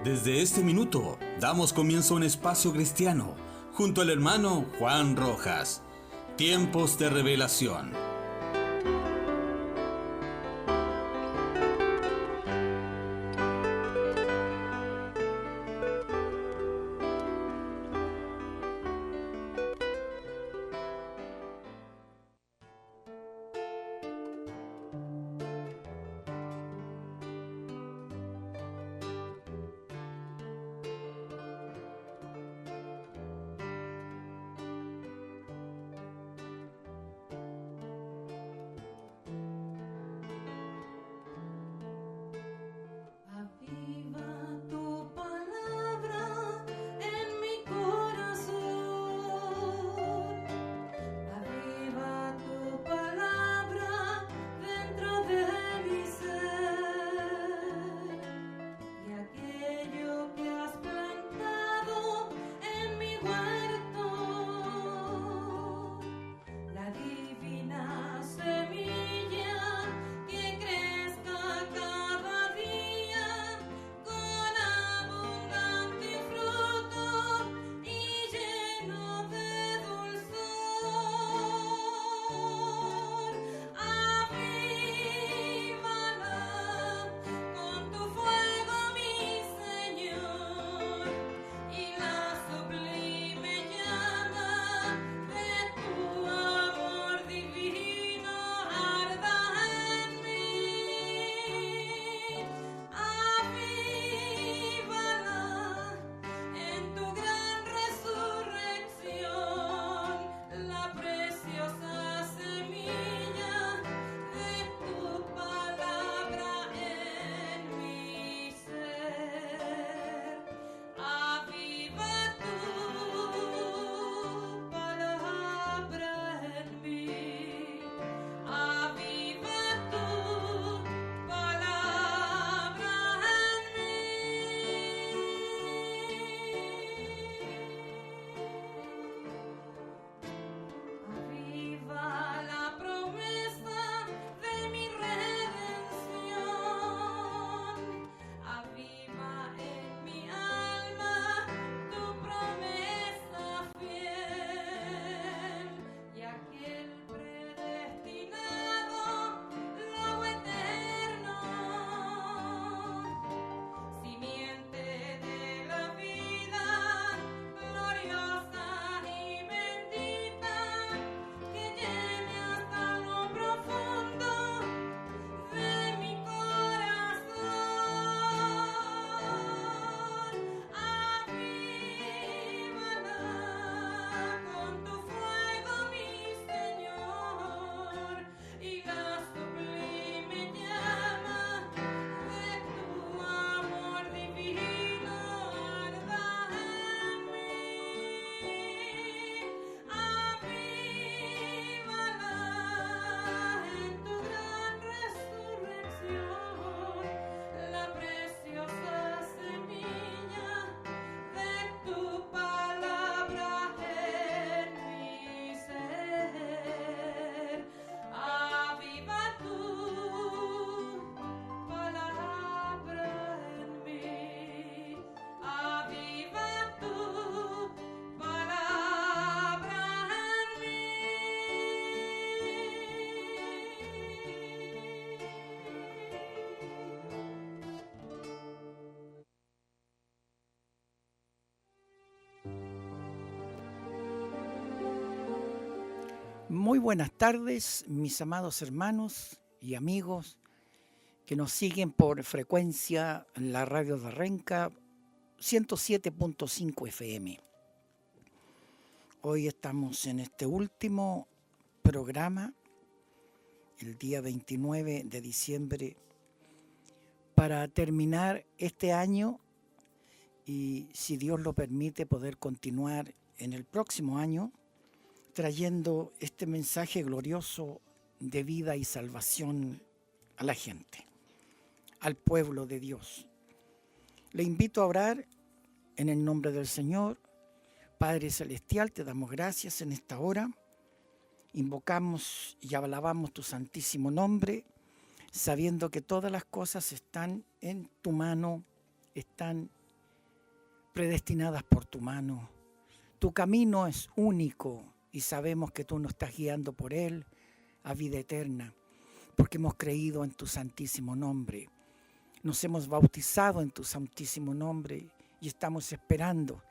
Desde este minuto damos comienzo a un espacio cristiano junto al hermano Juan Rojas. Tiempos de revelación. Muy buenas tardes, mis amados hermanos y amigos que nos siguen por frecuencia en la radio de Renca 107.5 FM. Hoy estamos en este último programa, el día 29 de diciembre, para terminar este año y, si Dios lo permite, poder continuar en el próximo año trayendo este mensaje glorioso de vida y salvación a la gente, al pueblo de Dios. Le invito a orar en el nombre del Señor. Padre Celestial, te damos gracias en esta hora. Invocamos y alabamos tu santísimo nombre, sabiendo que todas las cosas están en tu mano, están predestinadas por tu mano. Tu camino es único y sabemos que tú nos estás guiando por él a vida eterna, porque hemos creído en tu santísimo nombre. Nos hemos bautizado en tu santísimo nombre y estamos esperando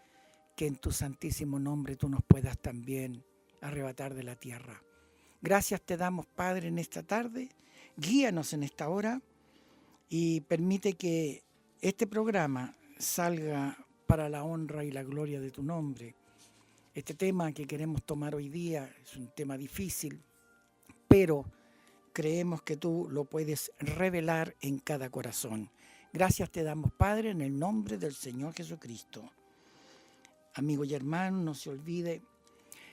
que en tu santísimo nombre tú nos puedas también arrebatar de la tierra. Gracias te damos, Padre, en esta tarde. Guíanos en esta hora y permite que este programa salga para la honra y la gloria de tu nombre. Este tema que queremos tomar hoy día es un tema difícil, pero creemos que tú lo puedes revelar en cada corazón. Gracias te damos, Padre, en el nombre del Señor Jesucristo. Amigo y hermano, no se olvide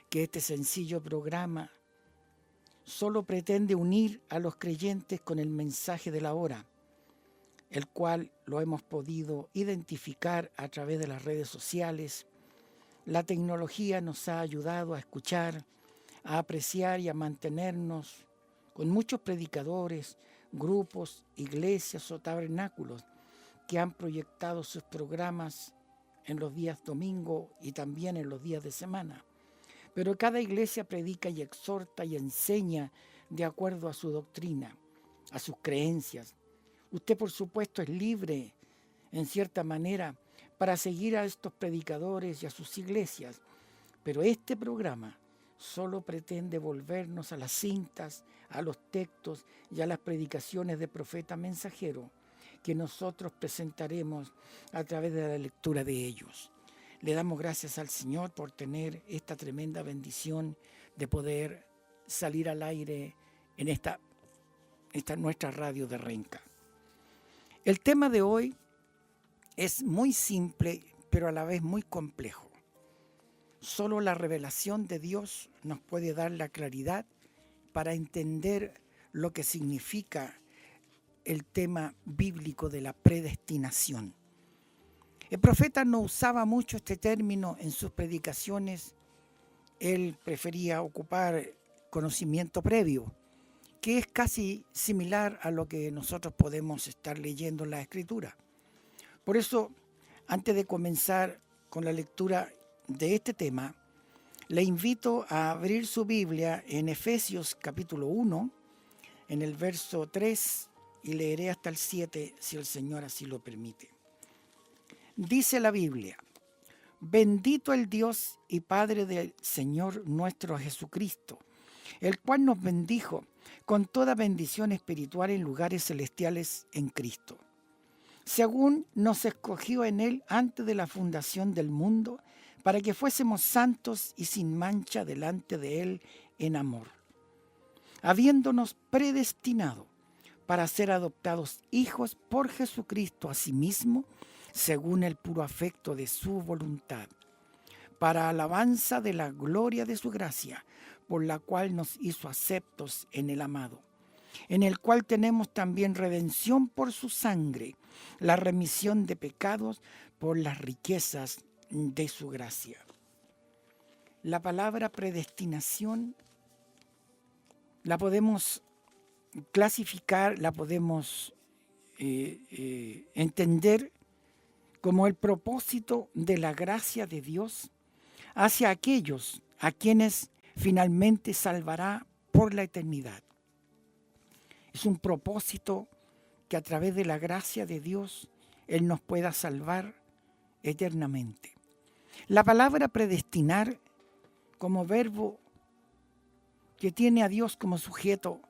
que este sencillo programa solo pretende unir a los creyentes con el mensaje de la hora, el cual lo hemos podido identificar a través de las redes sociales. La tecnología nos ha ayudado a escuchar, a apreciar y a mantenernos con muchos predicadores, grupos, iglesias o tabernáculos que han proyectado sus programas en los días domingo y también en los días de semana. Pero cada iglesia predica y exhorta y enseña de acuerdo a su doctrina, a sus creencias. Usted, por supuesto, es libre, en cierta manera, para seguir a estos predicadores y a sus iglesias, pero este programa solo pretende volvernos a las cintas, a los textos y a las predicaciones de profeta mensajero que nosotros presentaremos a través de la lectura de ellos. Le damos gracias al Señor por tener esta tremenda bendición de poder salir al aire en esta nuestra radio de Renca. El tema de hoy es muy simple, pero a la vez muy complejo. Solo la revelación de Dios nos puede dar la claridad para entender lo que significa el tema bíblico de la predestinación. El profeta no usaba mucho este término en sus predicaciones. Él prefería ocupar conocimiento previo, que es casi similar a lo que nosotros podemos estar leyendo en la Escritura. Por eso, antes de comenzar con la lectura de este tema, le invito a abrir su Biblia en Efesios capítulo 1, en el verso 3, y leeré hasta el 7, si el Señor así lo permite. Dice la Biblia: bendito el Dios y Padre del Señor nuestro Jesucristo, el cual nos bendijo con toda bendición espiritual en lugares celestiales en Cristo, según nos escogió en Él antes de la fundación del mundo, para que fuésemos santos y sin mancha delante de Él en amor, habiéndonos predestinado para ser adoptados hijos por Jesucristo a sí mismo, según el puro afecto de su voluntad, para alabanza de la gloria de su gracia, por la cual nos hizo aceptos en el amado, en el cual tenemos también redención por su sangre, la remisión de pecados por las riquezas de su gracia. La palabra predestinación la podemos clasificar, la podemos entender como el propósito de la gracia de Dios hacia aquellos a quienes finalmente salvará por la eternidad. Es un propósito que a través de la gracia de Dios Él nos pueda salvar eternamente. La palabra predestinar, como verbo que tiene a Dios como sujeto,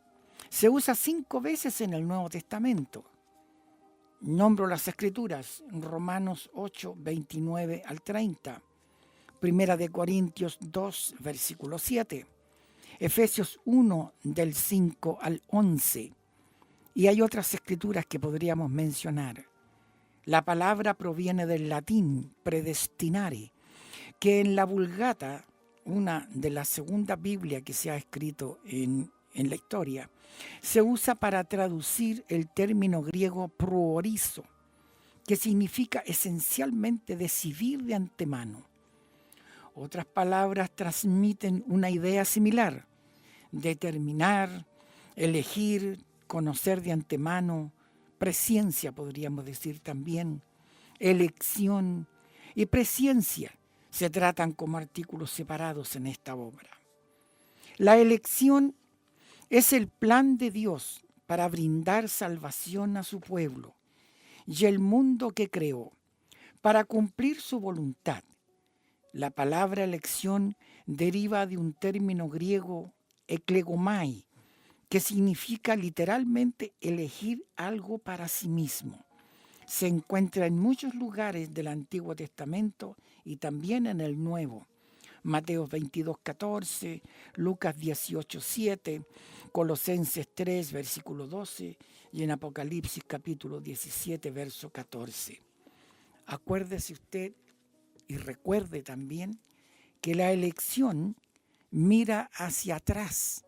se usa 5 veces en el Nuevo Testamento. Nombro las Escrituras: Romanos 8, 29 al 30, Primera de Corintios 2, versículo 7, Efesios 1, del 5 al 11, y hay otras escrituras que podríamos mencionar. La palabra proviene del latín predestinare, que en la Vulgata, una de las segundas Biblias que se ha escrito en la historia, se usa para traducir el término griego proorizo, que significa esencialmente decidir de antemano. Otras palabras transmiten una idea similar: determinar, elegir, conocer de antemano, presciencia podríamos decir también, elección, y presciencia se tratan como artículos separados en esta obra. La elección es el plan de Dios para brindar salvación a su pueblo y el mundo que creó, para cumplir su voluntad. La palabra elección deriva de un término griego, eklegomai, que significa literalmente elegir algo para sí mismo. Se encuentra en muchos lugares del Antiguo Testamento y también en el Nuevo. Mateo 22:14, Lucas 18:7, Colosenses 3, versículo 12 y en Apocalipsis capítulo 17, verso 14. Acuérdese usted y recuerde también que la elección mira hacia atrás.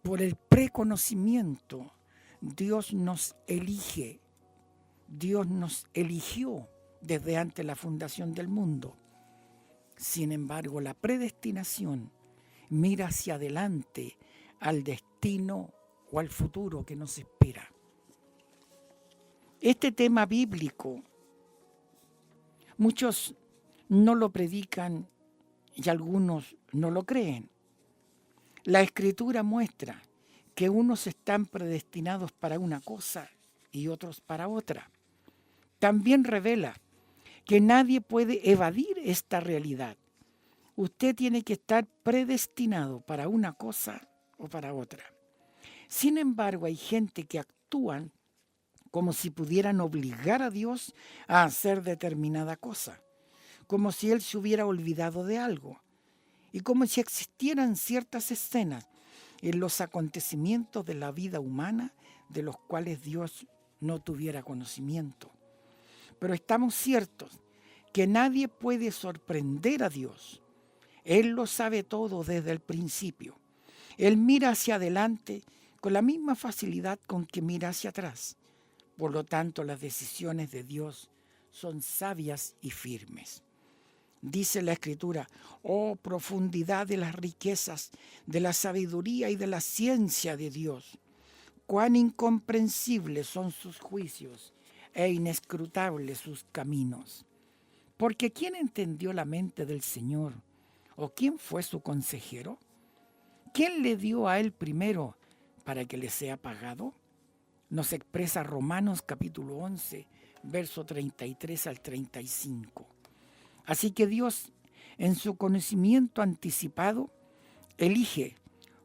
Por el preconocimiento, Dios nos elige. Dios nos eligió desde antes de la fundación del mundo. Sin embargo, la predestinación mira hacia adelante al destino o al futuro que nos espera. Este tema bíblico, muchos no lo predican y algunos no lo creen. La Escritura muestra que unos están predestinados para una cosa y otros para otra. También revela que nadie puede evadir esta realidad. Usted tiene que estar predestinado para una cosa o para otra. Sin embargo, hay gente que actúan como si pudieran obligar a Dios a hacer determinada cosa, como si Él se hubiera olvidado de algo, y como si existieran ciertas escenas en los acontecimientos de la vida humana de los cuales Dios no tuviera conocimiento. Pero estamos ciertos que nadie puede sorprender a Dios. Él lo sabe todo desde el principio. Él mira hacia adelante con la misma facilidad con que mira hacia atrás. Por lo tanto, las decisiones de Dios son sabias y firmes. Dice la Escritura: oh profundidad de las riquezas, de la sabiduría y de la ciencia de Dios. Cuán incomprensibles son sus juicios e inescrutables sus caminos. Porque ¿quién entendió la mente del Señor? ¿O quién fue su consejero? ¿Quién le dio a él primero para que le sea pagado? Nos expresa Romanos capítulo 11, verso 33 al 35. Así que Dios, en su conocimiento anticipado, elige,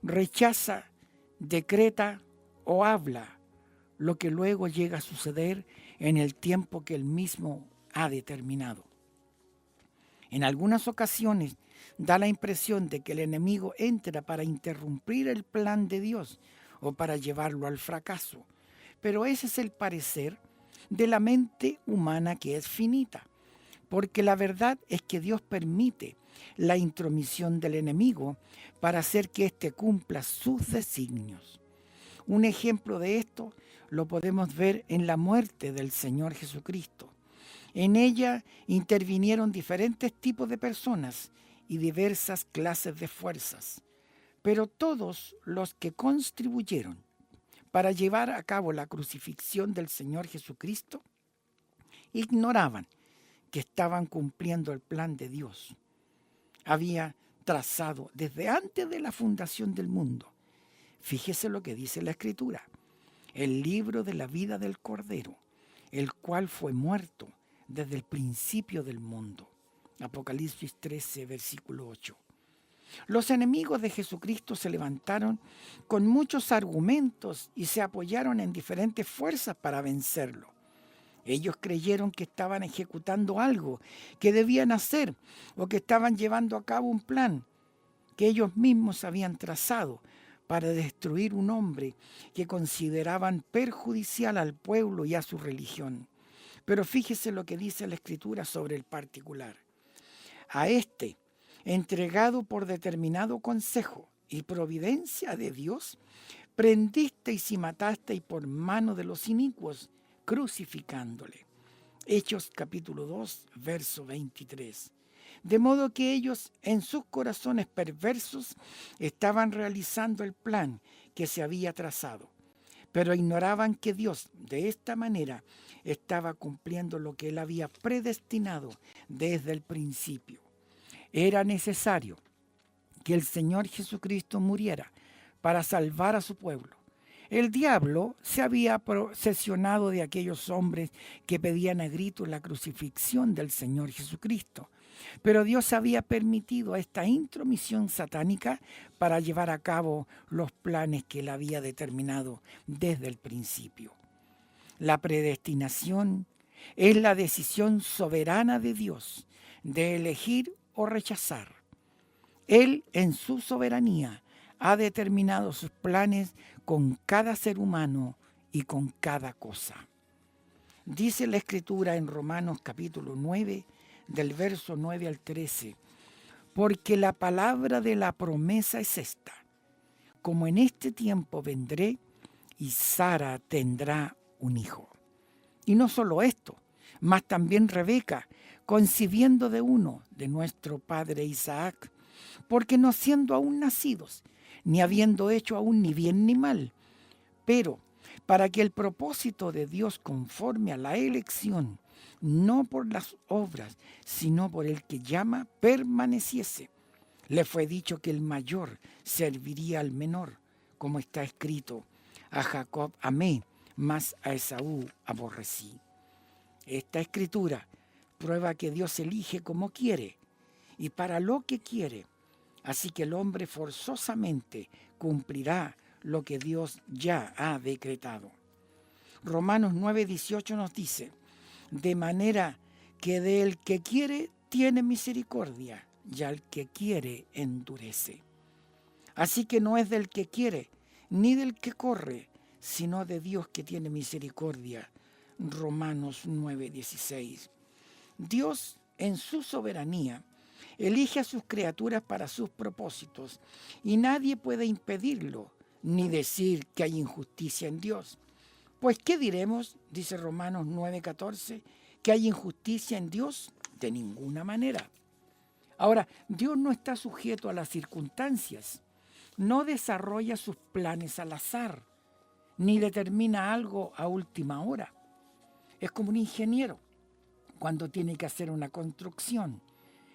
rechaza, decreta o habla lo que luego llega a suceder en el tiempo que Él mismo ha determinado. En algunas ocasiones da la impresión de que el enemigo entra para interrumpir el plan de Dios o para llevarlo al fracaso. Pero ese es el parecer de la mente humana, que es finita, porque la verdad es que Dios permite la intromisión del enemigo para hacer que éste cumpla sus designios. Un ejemplo de esto lo podemos ver en la muerte del Señor Jesucristo. En ella intervinieron diferentes tipos de personas y diversas clases de fuerzas, pero todos los que contribuyeron para llevar a cabo la crucifixión del Señor Jesucristo ignoraban que estaban cumpliendo el plan de Dios. Había trazado desde antes de la fundación del mundo. Fíjese lo que dice la Escritura: el libro de la vida del Cordero, el cual fue muerto desde el principio del mundo. Apocalipsis 13, versículo 8. Los enemigos de Jesucristo se levantaron con muchos argumentos y se apoyaron en diferentes fuerzas para vencerlo. Ellos creyeron que estaban ejecutando algo que debían hacer o que estaban llevando a cabo un plan que ellos mismos habían trazado para destruir un hombre que consideraban perjudicial al pueblo y a su religión. Pero fíjese lo que dice la Escritura sobre el particular: a este, entregado por determinado consejo y providencia de Dios, prendisteis y matasteis por mano de los inicuos, crucificándole. Hechos capítulo 2, verso 23. De modo que ellos, en sus corazones perversos, estaban realizando el plan que se había trazado. pero ignoraban que Dios de esta manera estaba cumpliendo lo que Él había predestinado desde el principio. Era necesario que el Señor Jesucristo muriera para salvar a su pueblo. El diablo se había posesionado de aquellos hombres que pedían a gritos la crucifixión del Señor Jesucristo. Pero Dios había permitido esta intromisión satánica para llevar a cabo los planes que Él había determinado desde el principio. La predestinación es la decisión soberana de Dios de elegir o rechazar. Él, en su soberanía, ha determinado sus planes con cada ser humano y con cada cosa. Dice la Escritura en Romanos capítulo 9, del verso 9 al 13, porque la palabra de la promesa es esta: como en este tiempo vendré y Sara tendrá un hijo. Y no solo esto, mas también Rebeca, concibiendo de uno, de nuestro padre Isaac, porque no siendo aún nacidos, ni habiendo hecho aún ni bien ni mal, pero para que el propósito de Dios conforme a la elección, no por las obras, sino por el que llama, permaneciese. Le fue dicho que el mayor serviría al menor, como está escrito: a Jacob amé, mas a Esaú aborrecí. Esta escritura prueba que Dios elige como quiere y para lo que quiere. Así que el hombre forzosamente cumplirá lo que Dios ya ha decretado. Romanos 9:18 nos dice: de manera que del que quiere tiene misericordia, y al que quiere endurece. Así que no es del que quiere, ni del que corre, sino de Dios que tiene misericordia. Romanos 9:16. Dios, en su soberanía, elige a sus criaturas para sus propósitos y nadie puede impedirlo, ni decir que hay injusticia en Dios. Pues, ¿qué diremos? Dice Romanos 9:14, ¿que hay injusticia en Dios? De ninguna manera. Ahora, Dios no está sujeto a las circunstancias, no desarrolla sus planes al azar, ni determina algo a última hora. Es como un ingeniero cuando tiene que hacer una construcción.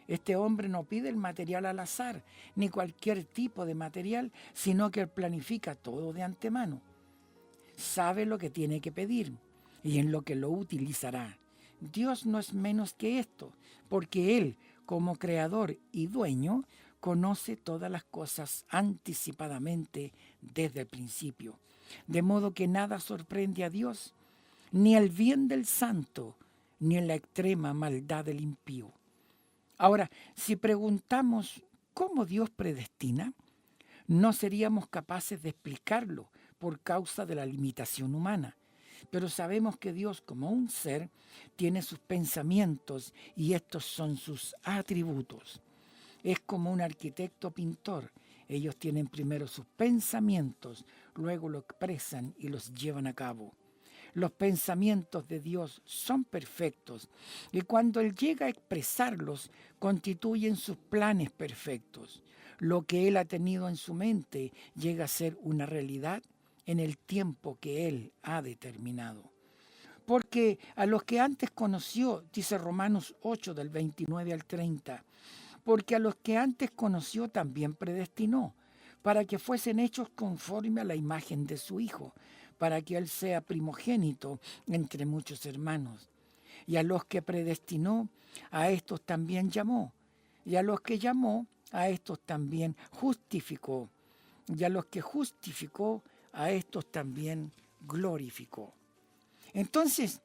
Este hombre no pide el material al azar, ni cualquier tipo de material, sino que él planifica todo de antemano. Sabe lo que tiene que pedir y en lo que lo utilizará. Dios no es menos que esto, porque Él, como creador y dueño, conoce todas las cosas anticipadamente desde el principio. De modo que nada sorprende a Dios, ni el bien del santo, ni en la extrema maldad del impío. Ahora, si preguntamos cómo Dios predestina, no seríamos capaces de explicarlo por causa de la limitación humana. Pero sabemos que Dios, como un ser, tiene sus pensamientos y estos son sus atributos. Es como un arquitecto pintor. Ellos tienen primero sus pensamientos, luego lo expresan y los llevan a cabo. Los pensamientos de Dios son perfectos y cuando Él llega a expresarlos, constituyen sus planes perfectos. Lo que Él ha tenido en su mente llega a ser una realidad en el tiempo que Él ha determinado. Porque a los que antes conoció, dice Romanos 8 del 29 al 30, porque a los que antes conoció también predestinó, para que fuesen hechos conforme a la imagen de su Hijo, para que Él sea primogénito entre muchos hermanos. Y a los que predestinó, a estos también llamó. Y a los que llamó, a estos también justificó. Y a los que justificó, a estos también glorificó. Entonces,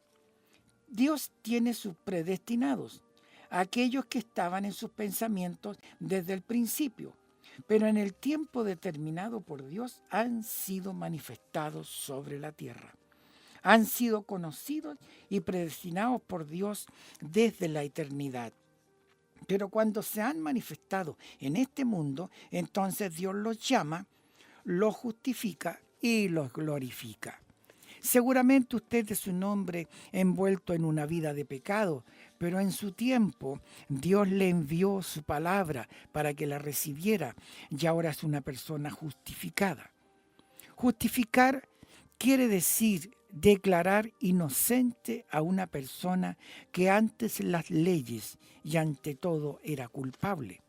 Dios tiene sus predestinados, aquellos que estaban en sus pensamientos desde el principio, pero en el tiempo determinado por Dios han sido manifestados sobre la tierra. Han sido conocidos y predestinados por Dios desde la eternidad. Pero cuando se han manifestado en este mundo, entonces Dios los llama, los justifica y los glorifica. Seguramente usted es un hombre envuelto en una vida de pecado, pero en su tiempo Dios le envió su palabra para que la recibiera y ahora es una persona justificada. Justificar quiere decir declarar inocente a una persona que antes las leyes y ante todo era culpable.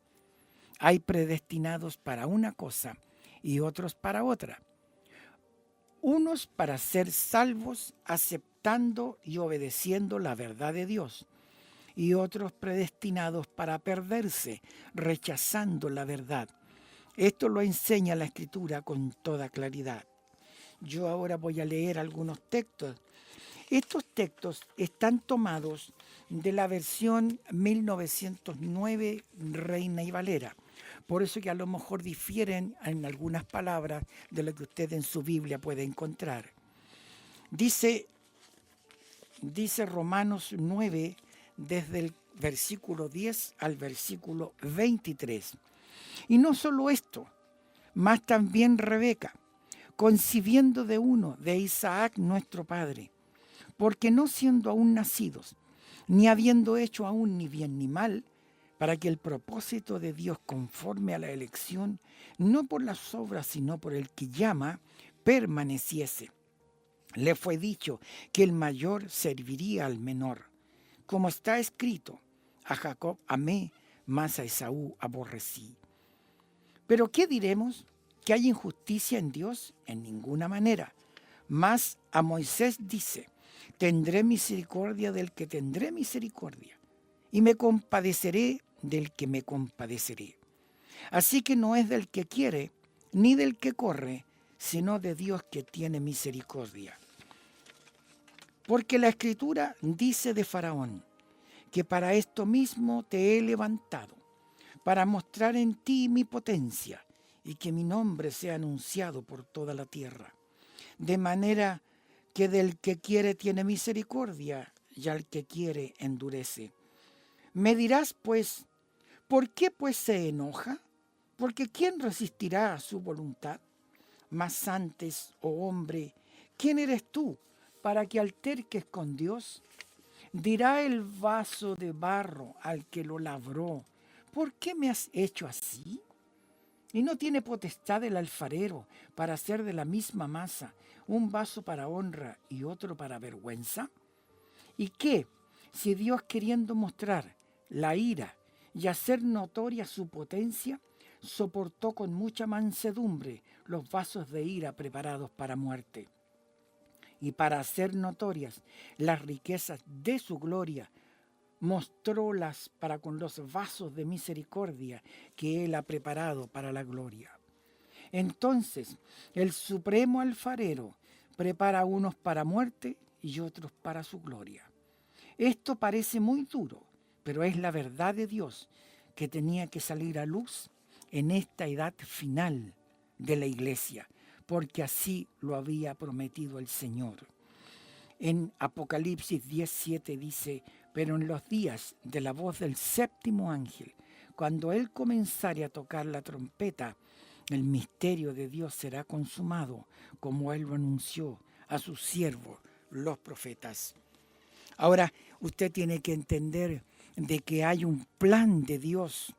Hay predestinados para una cosa y otros para otra. Unos para ser salvos aceptando y obedeciendo la verdad de Dios, y otros predestinados para perderse rechazando la verdad. Esto lo enseña la Escritura con toda claridad. Yo ahora voy a leer algunos textos. Estos textos están tomados de la versión 1909 Reina y Valera. Por eso que a lo mejor difieren en algunas palabras de lo que usted en su Biblia puede encontrar. Dice Romanos 9, desde el versículo 10 al versículo 23. Y no solo esto, mas también Rebeca, concibiendo de uno, de Isaac nuestro padre, porque no siendo aún nacidos, ni habiendo hecho aún ni bien ni mal, para que el propósito de Dios conforme a la elección, no por las obras, sino por el que llama, permaneciese. Le fue dicho que el mayor serviría al menor. Como está escrito, a Jacob amé, mas a Esaú aborrecí. ¿Pero qué diremos? ¿Que hay injusticia en Dios? En ninguna manera. Mas a Moisés dice, tendré misericordia del que tendré misericordia, y me compadeceré del que me compadeceré. Así que no es del que quiere, ni del que corre, sino de Dios que tiene misericordia. Porque la Escritura dice de Faraón, que para esto mismo te he levantado, para mostrar en ti mi potencia, y que mi nombre sea anunciado por toda la tierra. De manera que del que quiere tiene misericordia, y al que quiere endurece. Me dirás, pues, ¿por qué pues se enoja? Porque ¿quién resistirá a su voluntad? Mas antes, oh hombre, ¿quién eres tú para que alterques con Dios? Dirá el vaso de barro al que lo labró, ¿por qué me has hecho así? ¿Y no tiene potestad el alfarero para hacer de la misma masa un vaso para honra y otro para vergüenza? ¿Y qué, si Dios, queriendo mostrar la ira y hacer notoria su potencia, soportó con mucha mansedumbre los vasos de ira preparados para muerte? Y para hacer notorias las riquezas de su gloria, mostrólas para con los vasos de misericordia que Él ha preparado para la gloria. Entonces, el supremo alfarero prepara unos para muerte y otros para su gloria. Esto parece muy duro, pero es la verdad de Dios que tenía que salir a luz en esta edad final de la iglesia, porque así lo había prometido el Señor. En Apocalipsis 10:7 dice, pero en los días de la voz del séptimo ángel, cuando él comenzare a tocar la trompeta, el misterio de Dios será consumado, como él lo anunció a sus siervos, los profetas. Ahora, usted tiene que entender de que hay un plan de Dios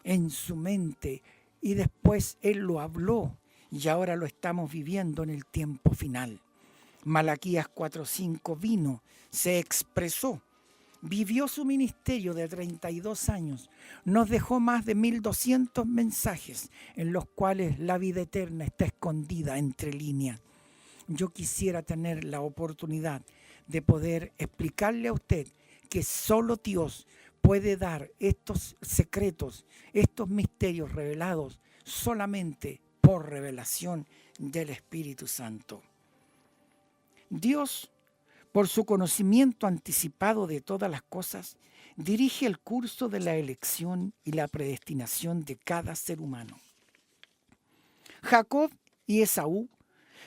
en su mente y después él lo habló y ahora lo estamos viviendo en el tiempo final. Malaquías 4:5 vino, se expresó, vivió su ministerio de 32 años, nos dejó más de 1200 mensajes en los cuales la vida eterna está escondida entre líneas. Yo quisiera tener la oportunidad de poder explicarle a usted que solo Dios puede dar estos secretos, estos misterios revelados solamente por revelación del Espíritu Santo. Dios, por su conocimiento anticipado de todas las cosas, dirige el curso de la elección y la predestinación de cada ser humano. Jacob y Esaú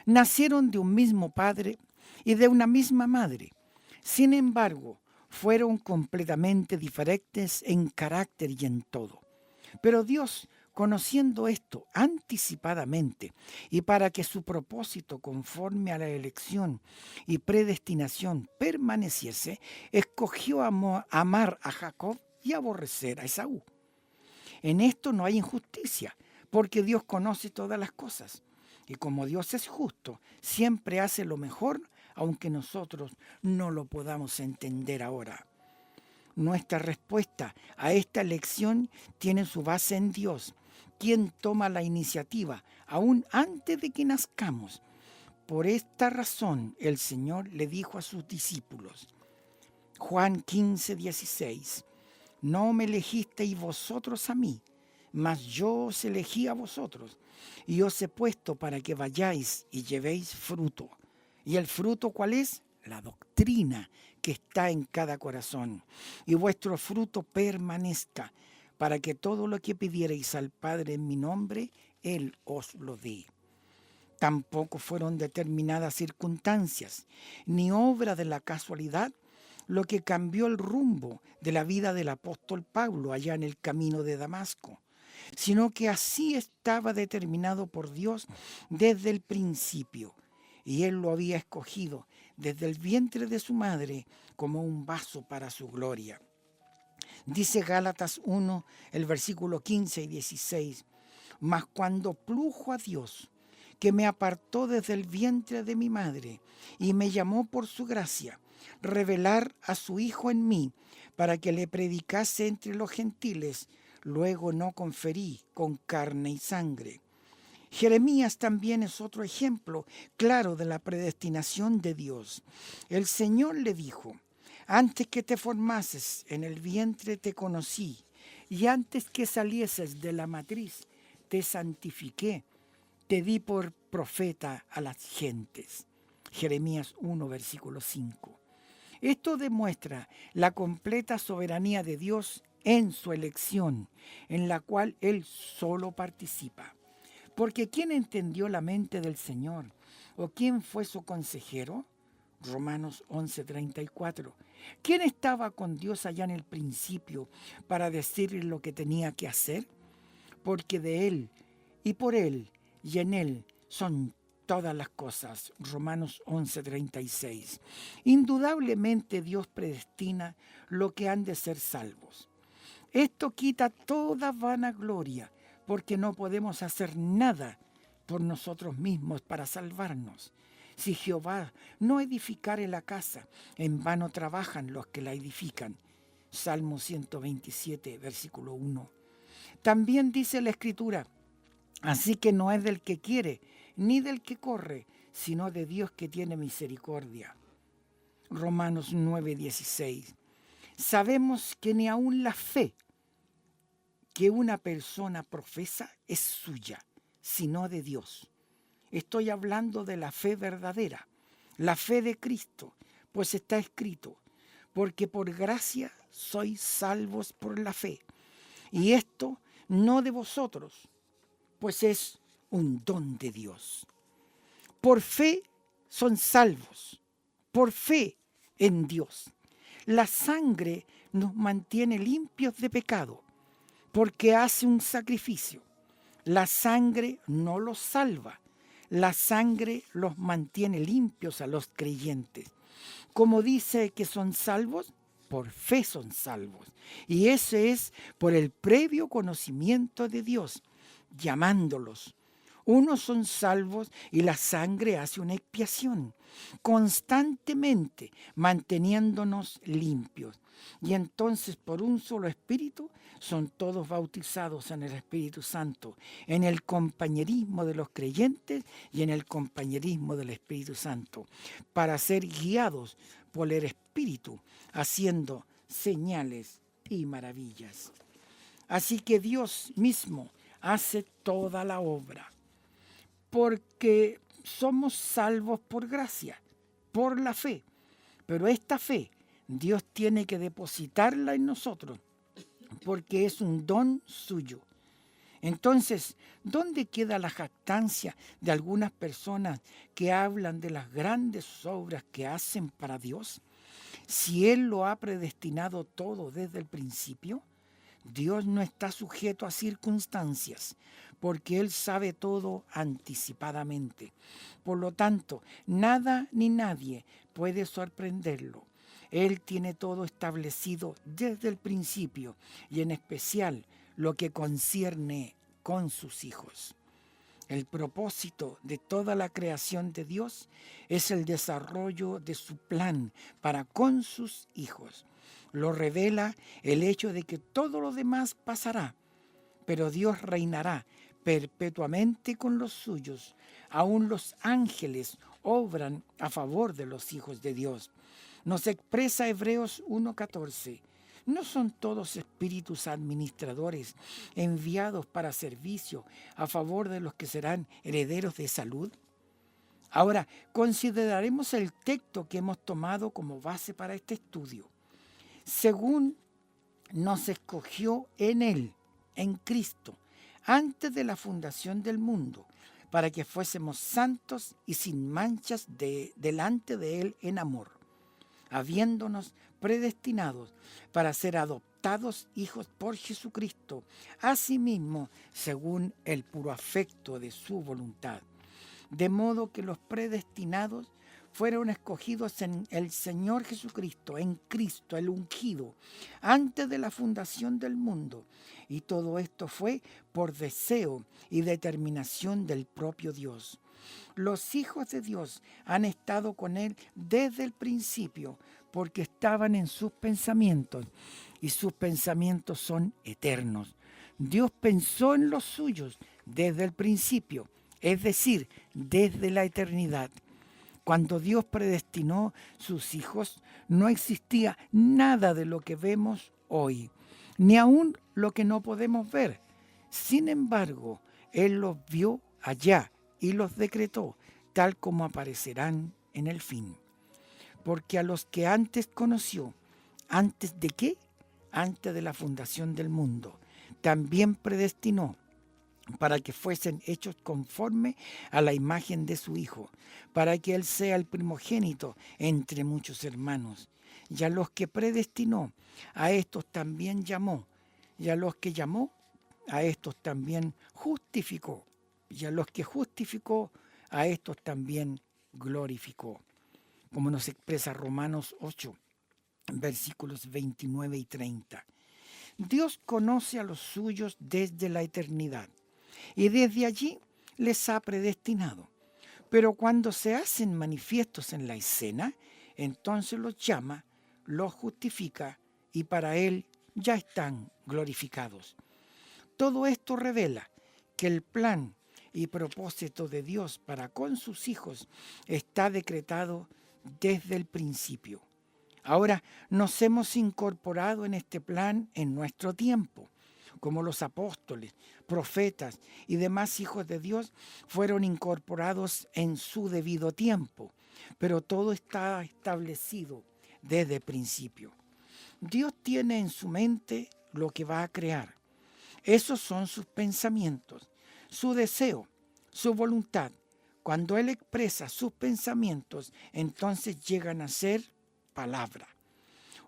nacieron de un mismo padre y de una misma madre. Sin embargo, fueron completamente diferentes en carácter y en todo. Pero Dios, conociendo esto anticipadamente y para que su propósito conforme a la elección y predestinación permaneciese, escogió amar a Jacob y aborrecer a Esaú. En esto no hay injusticia, porque Dios conoce todas las cosas Y como Dios es justo, siempre hace lo mejor, aunque nosotros no lo podamos entender ahora. Nuestra respuesta a esta elección tiene su base en Dios, quien toma la iniciativa aún antes de que nazcamos. Por esta razón el Señor le dijo a sus discípulos, Juan 15:16, no me elegisteis vosotros a mí, mas yo os elegí a vosotros, y os he puesto para que vayáis y llevéis fruto. ¿Y el fruto cuál es? La doctrina que está en cada corazón. Y vuestro fruto permanezca, para que todo lo que pidierais al Padre en mi nombre, Él os lo dé. Tampoco fueron determinadas circunstancias, ni obra de la casualidad, lo que cambió el rumbo de la vida del apóstol Pablo allá en el camino de Damasco, sino que así estaba determinado por Dios desde el principio, y Él lo había escogido desde el vientre de su madre como un vaso para su gloria. Dice Gálatas 1, el versículo 15 y 16, mas cuando plujo a Dios, que me apartó desde el vientre de mi madre y me llamó por su gracia, revelar a su Hijo en mí, para que le predicase entre los gentiles, luego no conferí con carne y sangre. Jeremías también es otro ejemplo claro de la predestinación de Dios. El Señor le dijo, antes que te formases en el vientre te conocí, y antes que salieses de la matriz te santifiqué, te di por profeta a las gentes. Jeremías 1, versículo 5. Esto demuestra la completa soberanía de Dios en su elección, en la cual Él solo participa. Porque ¿quién entendió la mente del Señor? ¿O quién fue su consejero? Romanos 11:34. ¿Quién estaba con Dios allá en el principio para decirle lo que tenía que hacer? Porque de Él y por Él y en Él son todas las cosas. Romanos 11:36. Indudablemente Dios predestina lo que han de ser salvos. Esto quita toda vanagloria, porque no podemos hacer nada por nosotros mismos para salvarnos. Si Jehová no edificare la casa, en vano trabajan los que la edifican. Salmo 127, versículo 1. También dice la Escritura, así que no es del que quiere, ni del que corre, sino de Dios que tiene misericordia. Romanos 9:16. Sabemos que ni aun la fe que una persona profesa es suya, sino de Dios. Estoy hablando de la fe verdadera, la fe de Cristo, pues está escrito, porque por gracia sois salvos por la fe. Y esto no de vosotros, pues es un don de Dios. Por fe son salvos, por fe en Dios. La sangre nos mantiene limpios de pecado, porque hace un sacrificio. La sangre no los salva, la sangre los mantiene limpios a los creyentes. Como dice que son salvos, por fe son salvos. Y ese es por el previo conocimiento de Dios, llamándolos. Unos son salvos y la sangre hace una expiación, constantemente manteniéndonos limpios. Y entonces por un solo Espíritu son todos bautizados en el Espíritu Santo, en el compañerismo de los creyentes y en el compañerismo del Espíritu Santo, para ser guiados por el Espíritu, haciendo señales y maravillas. Así que Dios mismo hace toda la obra, porque somos salvos por gracia, por la fe. Pero esta fe Dios tiene que depositarla en nosotros, porque es un don suyo. Entonces, ¿dónde queda la jactancia de algunas personas que hablan de las grandes obras que hacen para Dios? Si Él lo ha predestinado todo desde el principio, Dios no está sujeto a circunstancias, porque Él sabe todo anticipadamente. Por lo tanto, nada ni nadie puede sorprenderlo. Él tiene todo establecido desde el principio, y en especial lo que concierne con sus hijos. El propósito de toda la creación de Dios es el desarrollo de su plan para con sus hijos. Lo revela el hecho de que todo lo demás pasará, pero Dios reinará perpetuamente con los suyos. Aún los ángeles obran a favor de los hijos de Dios. Nos expresa Hebreos 1:14. ¿No son todos espíritus administradores enviados para servicio a favor de los que serán herederos de salud? Ahora, consideraremos el texto que hemos tomado como base para este estudio. Según nos escogió en Él, en Cristo, antes de la fundación del mundo, para que fuésemos santos y sin manchas delante de Él en amor, habiéndonos predestinados para ser adoptados hijos por Jesucristo, asimismo según el puro afecto de su voluntad. De modo que los predestinados fueron escogidos en el Señor Jesucristo, en Cristo, el ungido, antes de la fundación del mundo. Y todo esto fue por deseo y determinación del propio Dios. Los hijos de Dios han estado con Él desde el principio, porque estaban en sus pensamientos, y sus pensamientos son eternos. Dios pensó en los suyos desde el principio, es decir, desde la eternidad. Cuando Dios predestinó sus hijos, no existía nada de lo que vemos hoy, ni aún lo que no podemos ver. Sin embargo, Él los vio allá y los decretó, tal como aparecerán en el fin. Porque a los que antes conoció, ¿antes de qué? Antes de la fundación del mundo, también predestinó para que fuesen hechos conforme a la imagen de su Hijo, para que Él sea el primogénito entre muchos hermanos. Y a los que predestinó, a estos también llamó. Y a los que llamó, a estos también justificó. Y a los que justificó, a estos también glorificó. Como nos expresa Romanos 8, versículos 29 y 30. Dios conoce a los suyos desde la eternidad, y desde allí les ha predestinado. Pero cuando se hacen manifiestos en la escena, entonces los llama, los justifica, y para Él ya están glorificados. Todo esto revela que el plan y propósito de Dios para con sus hijos está decretado desde el principio. Ahora nos hemos incorporado en este plan en nuestro tiempo, como los apóstoles, profetas y demás hijos de Dios fueron incorporados en su debido tiempo, pero todo está establecido desde el principio. Dios tiene en su mente lo que va a crear. Esos son sus pensamientos, su deseo, su voluntad. Cuando Él expresa sus pensamientos, entonces llegan a ser palabra.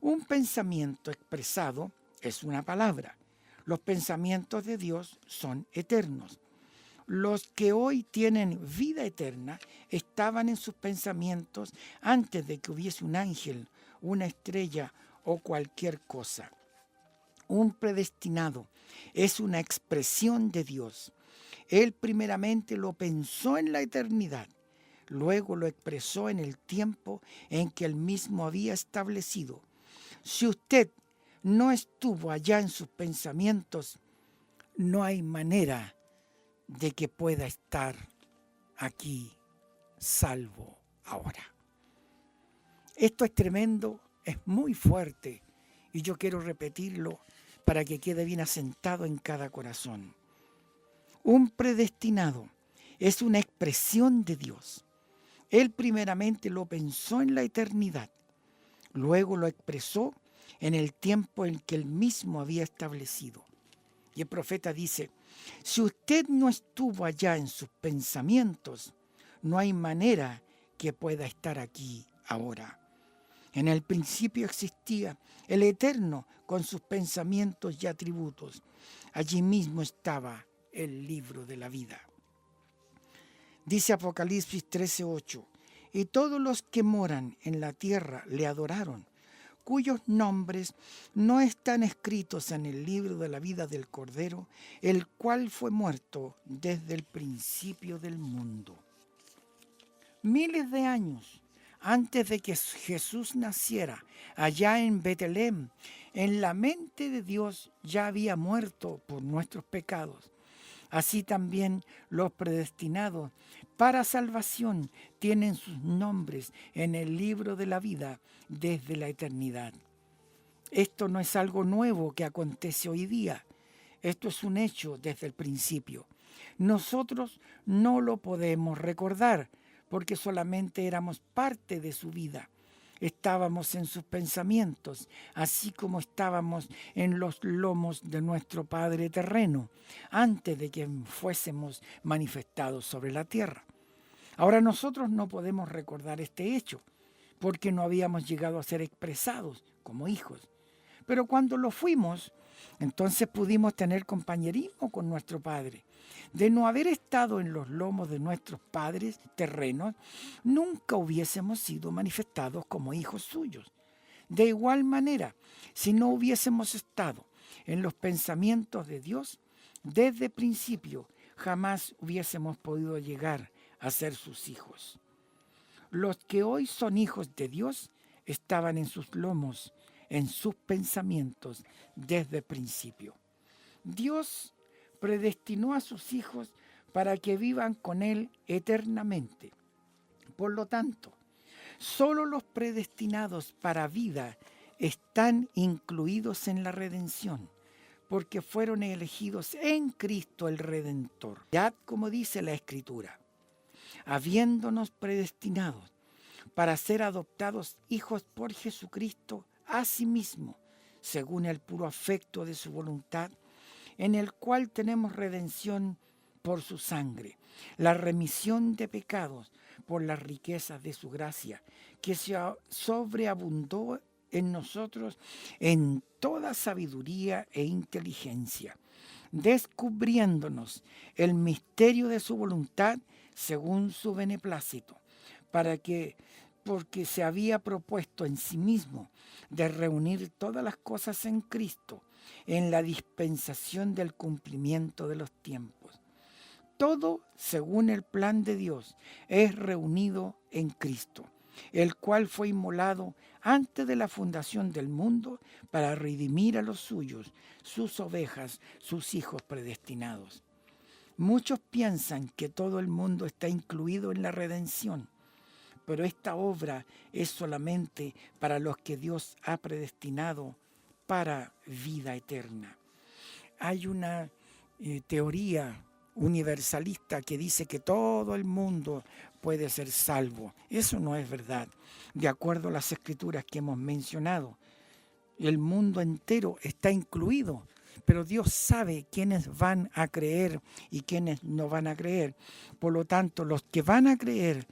Un pensamiento expresado es una palabra. Los pensamientos de Dios son eternos. Los que hoy tienen vida eterna estaban en sus pensamientos antes de que hubiese un ángel, una estrella o cualquier cosa. Un predestinado es una expresión de Dios. Él primeramente lo pensó en la eternidad, luego lo expresó en el tiempo en que Él mismo había establecido. Si usted no estuvo allá en sus pensamientos, no hay manera de que pueda estar aquí salvo ahora. Esto es tremendo, es muy fuerte, y yo quiero repetirlo para que quede bien asentado en cada corazón. Un predestinado es una expresión de Dios. Él primeramente lo pensó en la eternidad, luego lo expresó en el tiempo en que Él mismo había establecido. Y el profeta dice, si usted no estuvo allá en sus pensamientos, no hay manera que pueda estar aquí ahora. En el principio existía el Eterno con sus pensamientos y atributos. Allí mismo estaba el libro de la vida. Dice Apocalipsis 13:8, y todos los que moran en la tierra le adoraron, cuyos nombres no están escritos en el libro de la vida del Cordero, el cual fue muerto desde el principio del mundo. Miles de años antes de que Jesús naciera, allá en Betlem, en la mente de Dios ya había muerto por nuestros pecados. Así también los predestinados para salvación tienen sus nombres en el libro de la vida desde la eternidad. Esto no es algo nuevo que acontece hoy día. Esto es un hecho desde el principio. Nosotros no lo podemos recordar porque solamente éramos parte de su vida. Estábamos en sus pensamientos, así como estábamos en los lomos de nuestro Padre terreno, antes de que fuésemos manifestados sobre la tierra. Ahora nosotros no podemos recordar este hecho, porque no habíamos llegado a ser expresados como hijos. Pero cuando lo fuimos, entonces pudimos tener compañerismo con nuestro Padre. De no haber estado en los lomos de nuestros padres terrenos, nunca hubiésemos sido manifestados como hijos suyos. De igual manera, si no hubiésemos estado en los pensamientos de Dios, desde el principio jamás hubiésemos podido llegar a ser sus hijos. Los que hoy son hijos de Dios estaban en sus lomos, en sus pensamientos desde el principio. Dios predestinó a sus hijos para que vivan con Él eternamente. Por lo tanto, solo los predestinados para vida están incluidos en la redención, porque fueron elegidos en Cristo el Redentor. Ya como dice la Escritura, habiéndonos predestinados para ser adoptados hijos por Jesucristo a sí mismo, según el puro afecto de su voluntad, en el cual tenemos redención por su sangre, la remisión de pecados por las riquezas de su gracia, que se sobreabundó en nosotros en toda sabiduría e inteligencia, descubriéndonos el misterio de su voluntad según su beneplácito, porque se había propuesto en sí mismo de reunir todas las cosas en Cristo, en la dispensación del cumplimiento de los tiempos. Todo, según el plan de Dios, es reunido en Cristo, el cual fue inmolado antes de la fundación del mundo para redimir a los suyos, sus ovejas, sus hijos predestinados. Muchos piensan que todo el mundo está incluido en la redención, pero esta obra es solamente para los que Dios ha predestinado para vida eterna. Hay una teoría universalista que dice que todo el mundo puede ser salvo. Eso no es verdad. De acuerdo a las escrituras que hemos mencionado, el mundo entero está incluido, pero Dios sabe quiénes van a creer y quiénes no van a creer. Por lo tanto, los que van a creer,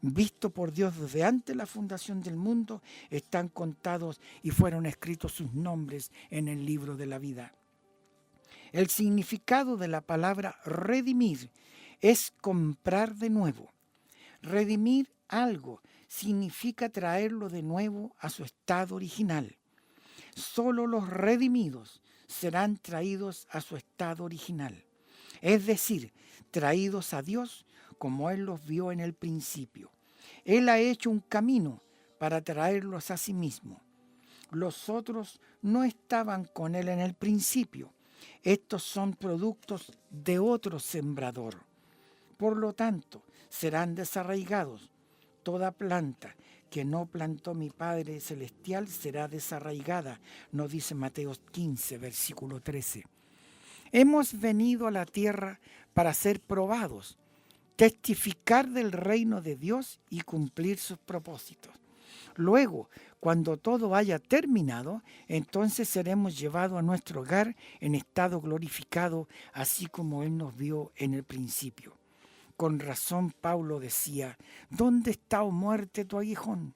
visto por Dios desde antes de la fundación del mundo, están contados y fueron escritos sus nombres en el libro de la vida. El significado de la palabra redimir es comprar de nuevo. Redimir algo significa traerlo de nuevo a su estado original. Solo los redimidos serán traídos a su estado original, es decir, traídos a Dios como Él los vio en el principio. Él ha hecho un camino para traerlos a sí mismo. Los otros no estaban con Él en el principio. Estos son productos de otro sembrador. Por lo tanto, serán desarraigados. Toda planta que no plantó mi Padre Celestial será desarraigada, nos dice Mateo 15, versículo 13. Hemos venido a la tierra para ser probados, testificar del reino de Dios y cumplir sus propósitos. Luego, cuando todo haya terminado, entonces seremos llevados a nuestro hogar en estado glorificado, así como Él nos vio en el principio. Con razón Pablo decía, ¿dónde está, oh muerte, tu aguijón?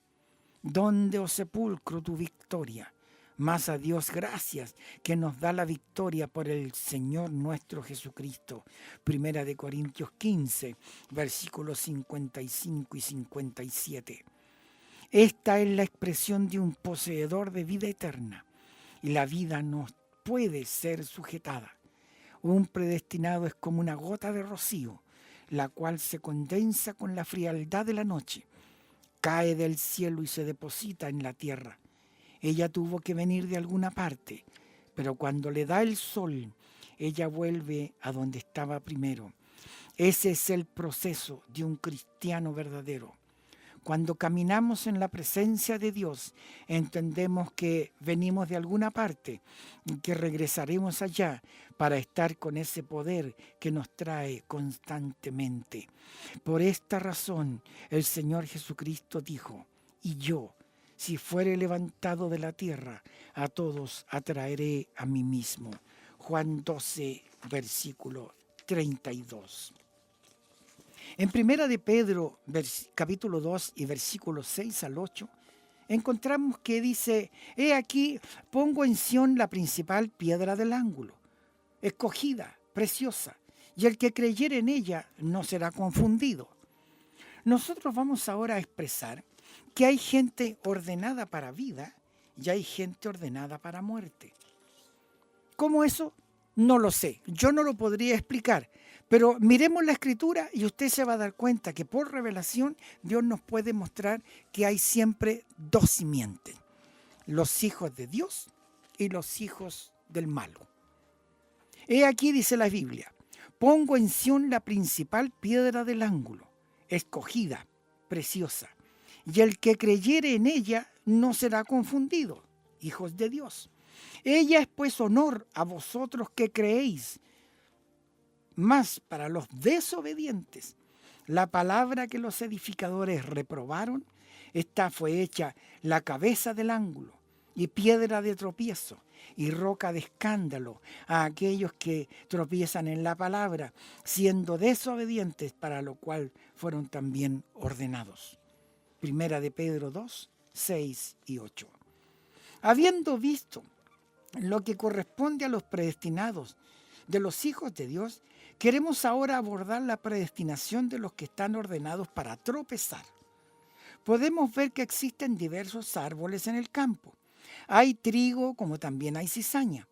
¿Dónde, oh sepulcro, tu victoria? Mas a Dios gracias, que nos da la victoria por el Señor nuestro Jesucristo. Primera de Corintios 15, versículos 55 y 57. Esta es la expresión de un poseedor de vida eterna, y la vida no puede ser sujetada. Un predestinado es como una gota de rocío, la cual se condensa con la frialdad de la noche, cae del cielo y se deposita en la tierra. Ella tuvo que venir de alguna parte, pero cuando le da el sol, ella vuelve a donde estaba primero. Ese es el proceso de un cristiano verdadero. Cuando caminamos en la presencia de Dios, entendemos que venimos de alguna parte y que regresaremos allá para estar con ese poder que nos trae constantemente. Por esta razón, el Señor Jesucristo dijo: y yo, si fuere levantado de la tierra, a todos atraeré a mí mismo. Juan 12, versículo 32. En Primera de Pedro, capítulo 2 y versículos 6 al 8, encontramos que dice: he aquí, pongo en Sión la principal piedra del ángulo, escogida, preciosa, y el que creyere en ella no será confundido. Nosotros vamos ahora a expresar que hay gente ordenada para vida y hay gente ordenada para muerte. ¿Cómo eso? No lo sé, yo no lo podría explicar. Pero miremos la Escritura y usted se va a dar cuenta que por revelación Dios nos puede mostrar que hay siempre dos simientes: los hijos de Dios y los hijos del malo. He aquí, dice la Biblia: pongo en Sión la principal piedra del ángulo, escogida, preciosa, y el que creyere en ella no será confundido. Hijos de Dios. Ella es pues honor a vosotros que creéis. Mas para los desobedientes, la palabra que los edificadores reprobaron, esta fue hecha la cabeza del ángulo y piedra de tropiezo y roca de escándalo a aquellos que tropiezan en la palabra, siendo desobedientes, para lo cual fueron también ordenados. Primera de Pedro 2, 6 y 8. Habiendo visto lo que corresponde a los predestinados de los hijos de Dios, queremos ahora abordar la predestinación de los que están ordenados para tropezar. Podemos ver que existen diversos árboles en el campo. Hay trigo como también hay cizaña.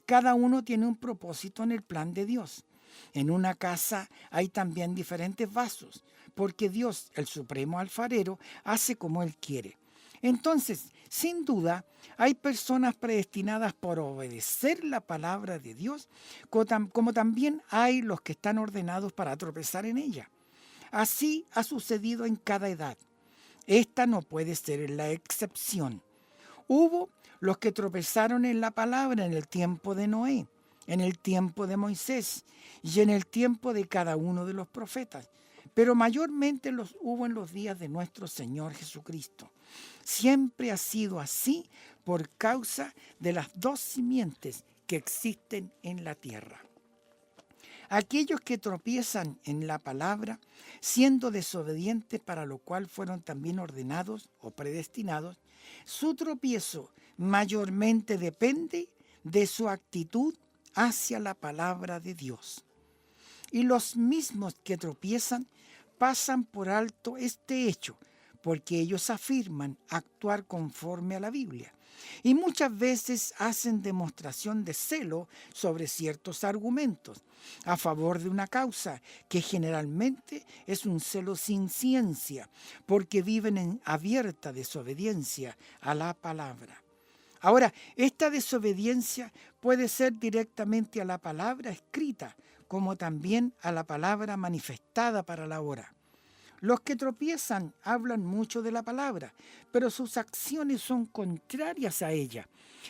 Cada uno tiene un propósito en el plan de Dios. En una casa hay también diferentes vasos, porque Dios, el supremo alfarero, hace como Él quiere. Entonces, sin duda, hay personas predestinadas por obedecer la palabra de Dios, como también hay los que están ordenados para tropezar en ella. Así ha sucedido en cada edad. Esta no puede ser la excepción. Hubo los que tropezaron en la palabra en el tiempo de Noé, en el tiempo de Moisés y en el tiempo de cada uno de los profetas, pero mayormente los hubo en los días de nuestro Señor Jesucristo. Siempre ha sido así por causa de las dos simientes que existen en la tierra. Aquellos que tropiezan en la palabra, siendo desobedientes, para lo cual fueron también ordenados o predestinados, su tropiezo mayormente depende de su actitud hacia la palabra de Dios. Y los mismos que tropiezan pasan por alto este hecho, porque ellos afirman actuar conforme a la Biblia y muchas veces hacen demostración de celo sobre ciertos argumentos a favor de una causa, que generalmente es un celo sin ciencia, porque viven en abierta desobediencia a la palabra. Ahora, esta desobediencia puede ser directamente a la palabra escrita, como también a la palabra manifestada para la hora. Los que tropiezan hablan mucho de la palabra, pero sus acciones son contrarias a ella,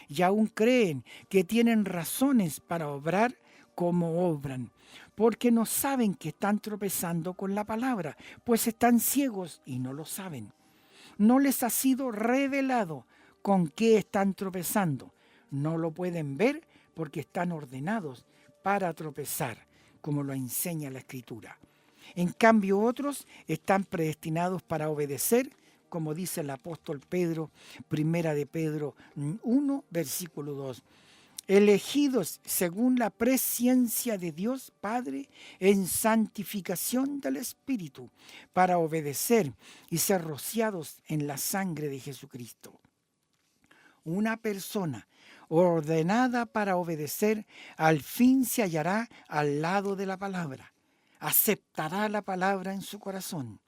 y aún creen que tienen razones para obrar como obran, porque no saben que están tropezando con la palabra, pues están ciegos y no lo saben. No les ha sido revelado con qué están tropezando. No lo pueden ver porque están ordenados para tropezar, como lo enseña la Escritura. En cambio, otros están predestinados para obedecer, como dice el apóstol Pedro, Primera de Pedro 1, versículo 2. elegidos según la presciencia de Dios Padre en santificación del Espíritu, para obedecer y ser rociados en la sangre de Jesucristo. Una persona ordenada para obedecer al fin se hallará al lado de la palabra, aceptará la palabra en su corazón.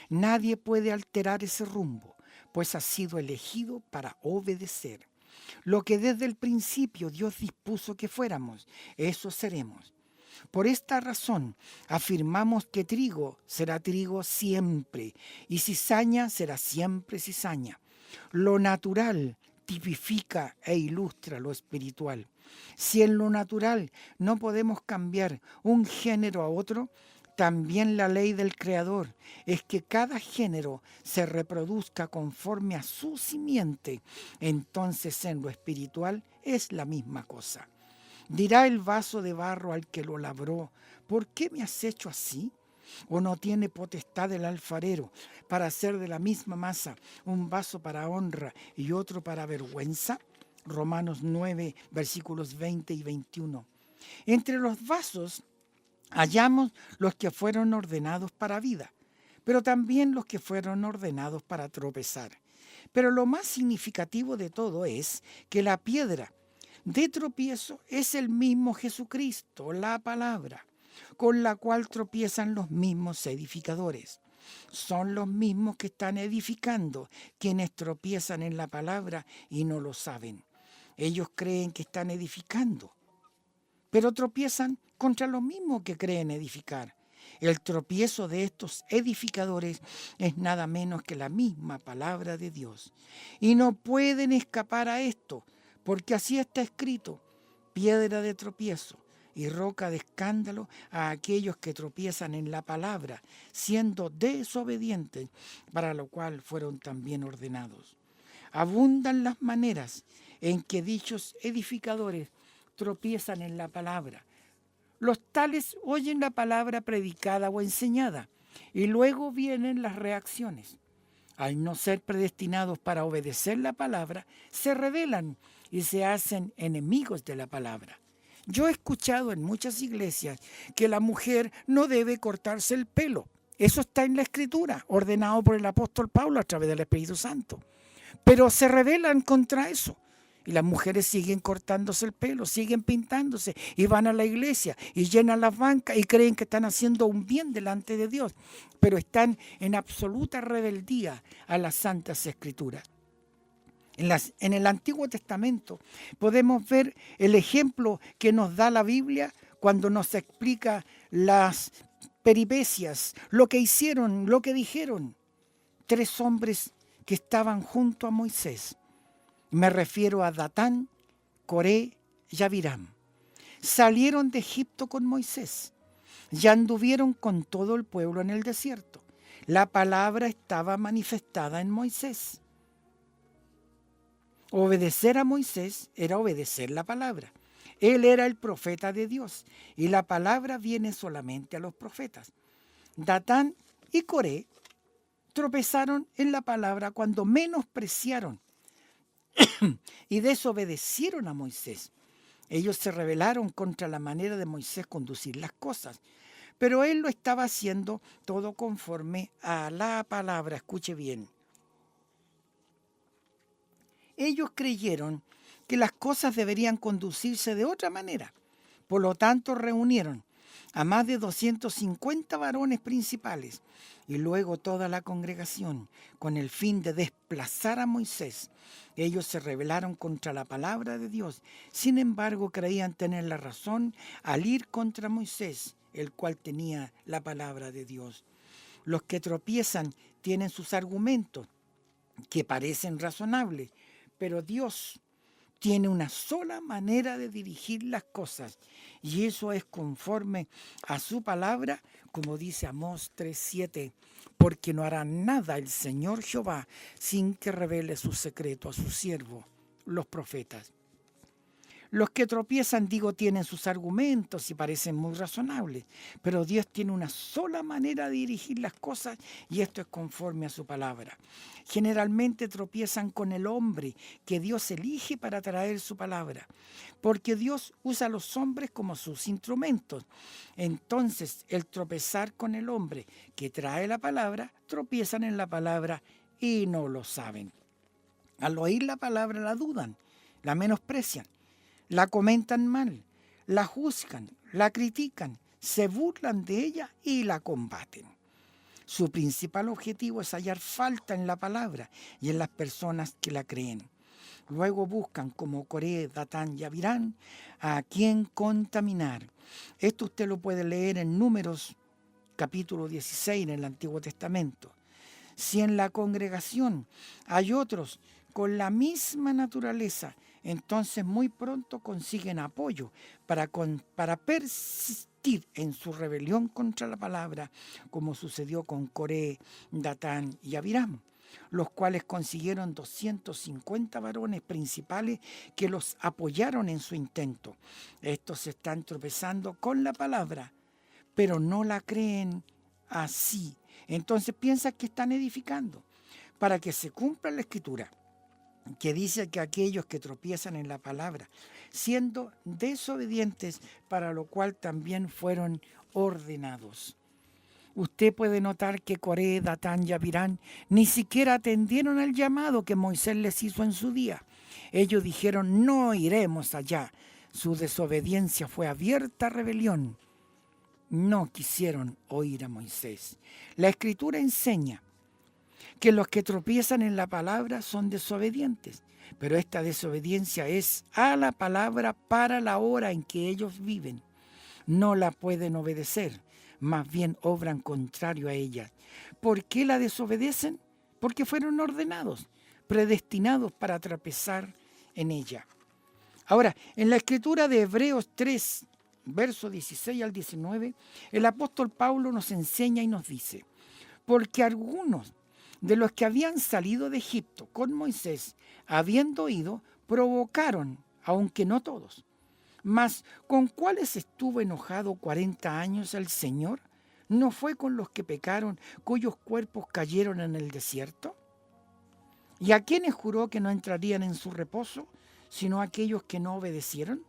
Nadie puede alterar ese rumbo, pues ha sido elegido para obedecer. Lo que desde el principio Dios dispuso que fuéramos, eso seremos. Por esta razón afirmamos que trigo será trigo siempre, y cizaña será siempre cizaña. Lo natural tipifica e ilustra lo espiritual. Si en lo natural no podemos cambiar un género a otro, también la ley del Creador es que cada género se reproduzca conforme a su simiente. Entonces en lo espiritual es la misma cosa. Dirá el vaso de barro al que lo labró: ¿por qué me has hecho así? ¿O no tiene potestad el alfarero para hacer de la misma masa un vaso para honra y otro para vergüenza? Romanos 9, versículos 20 y 21. Entre los vasos hallamos los que fueron ordenados para vida, pero también los que fueron ordenados para tropezar. Pero lo más significativo de todo es que la piedra de tropiezo es el mismo Jesucristo, la palabra, con la cual tropiezan los mismos edificadores. Son los mismos que están edificando quienes tropiezan en la palabra y no lo saben. Ellos creen que están edificando, pero tropiezan contra lo mismo que creen edificar. El tropiezo de estos edificadores es nada menos que la misma palabra de Dios. Y no pueden escapar a esto, porque así está escrito: piedra de tropiezo y roca de escándalo a aquellos que tropiezan en la palabra, siendo desobedientes, para lo cual fueron también ordenados. Abundan las maneras en que dichos edificadores tropiezan en la palabra. Los tales oyen la palabra predicada o enseñada, y luego vienen las reacciones. Al no ser predestinados para obedecer la palabra, se rebelan y se hacen enemigos de la palabra. Yo he escuchado en muchas iglesias que la mujer no debe cortarse el pelo. Eso está en la Escritura, ordenado por el apóstol Pablo a través del Espíritu Santo. Pero se rebelan contra eso. Y las mujeres siguen cortándose el pelo, siguen pintándose y van a la iglesia y llenan las bancas y creen que están haciendo un bien delante de Dios, pero están en absoluta rebeldía a las santas escrituras. En el Antiguo Testamento podemos ver el ejemplo que nos da la Biblia cuando nos explica las peripecias, lo que hicieron, lo que dijeron 3 hombres que estaban junto a Moisés. Me refiero a Datán, Coré y Abiram. Salieron de Egipto con Moisés y anduvieron con todo el pueblo en el desierto. La palabra estaba manifestada en Moisés. Obedecer a Moisés era obedecer la palabra. Él era el profeta de Dios y la palabra viene solamente a los profetas. Datán y Coré tropezaron en la palabra cuando menospreciaron y desobedecieron a Moisés. Ellos se rebelaron contra la manera de Moisés conducir las cosas, pero él lo estaba haciendo todo conforme a la palabra. Escuche bien. Ellos creyeron que las cosas deberían conducirse de otra manera. Por lo tanto, reunieron a más de 250 varones principales y luego toda la congregación con el fin de desplazar a Moisés. Ellos se rebelaron contra la palabra de Dios. Sin embargo, creían tener la razón al ir contra Moisés, el cual tenía la palabra de Dios. Los que tropiezan tienen sus argumentos que parecen razonables, pero Dios tiene una sola manera de dirigir las cosas, y eso es conforme a su palabra, como dice Amós 3:7, porque no hará nada el Señor Jehová sin que revele su secreto a sus siervos, los profetas. Los que tropiezan, digo, tienen sus argumentos y parecen muy razonables, pero Dios tiene una sola manera de dirigir las cosas y esto es conforme a su palabra. Generalmente tropiezan con el hombre que Dios elige para traer su palabra, porque Dios usa a los hombres como sus instrumentos. Entonces, el tropezar con el hombre que trae la palabra, tropiezan en la palabra y no lo saben. Al oír la palabra la dudan, la menosprecian, la comentan mal, la juzgan, la critican, se burlan de ella y la combaten. Su principal objetivo es hallar falta en la palabra y en las personas que la creen. Luego buscan, como Coré, Datán y Abirán, a quien contaminar. Esto usted lo puede leer en Números capítulo 16 en el Antiguo Testamento. Si en la congregación hay otros con la misma naturaleza, entonces muy pronto consiguen apoyo para persistir en su rebelión contra la palabra, como sucedió con Coré, Datán y Abiram, los cuales consiguieron 250 varones principales que los apoyaron en su intento. Estos se están tropezando con la palabra, pero no la creen así. Entonces piensan que están edificando para que se cumpla la Escritura, que dice que aquellos que tropiezan en la palabra, siendo desobedientes, para lo cual también fueron ordenados. Usted puede notar que Coré, Datán y Abirán ni siquiera atendieron al llamado que Moisés les hizo en su día. Ellos dijeron, no iremos allá. Su desobediencia fue abierta rebelión. No quisieron oír a Moisés. La Escritura enseña que los que tropiezan en la palabra son desobedientes, pero esta desobediencia es a la palabra para la hora en que ellos viven. No la pueden obedecer, más bien obran contrario a ella. ¿Por qué la desobedecen? Porque fueron ordenados, predestinados para tropezar en ella. Ahora, en la Escritura de Hebreos 3, versos 16 al 19, el apóstol Pablo nos enseña y nos dice, porque algunos de los que habían salido de Egipto con Moisés, habiendo oído, provocaron, aunque no todos. Mas, ¿con cuáles estuvo enojado 40 años el Señor? ¿No fue con los que pecaron, cuyos cuerpos cayeron en el desierto? ¿Y a quiénes juró que no entrarían en su reposo, sino a aquellos que no obedecieron?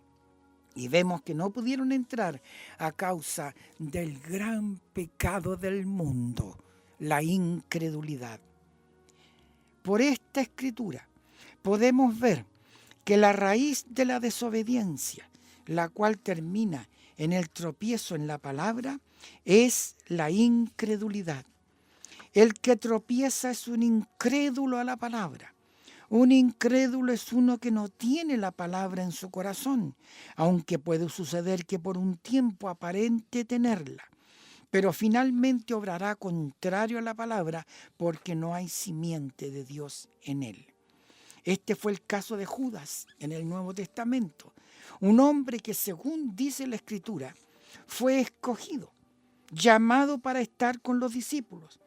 Y vemos que no pudieron entrar a causa del gran pecado del mundo, la incredulidad. Por esta Escritura podemos ver que la raíz de la desobediencia, la cual termina en el tropiezo en la palabra, es la incredulidad. El que tropieza es un incrédulo a la palabra. Un incrédulo es uno que no tiene la palabra en su corazón, aunque puede suceder que por un tiempo aparente tenerla, pero finalmente obrará contrario a la palabra porque no hay simiente de Dios en él. Este fue el caso de Judas en el Nuevo Testamento, un hombre que, según dice la Escritura, fue escogido, llamado para estar con los discípulos,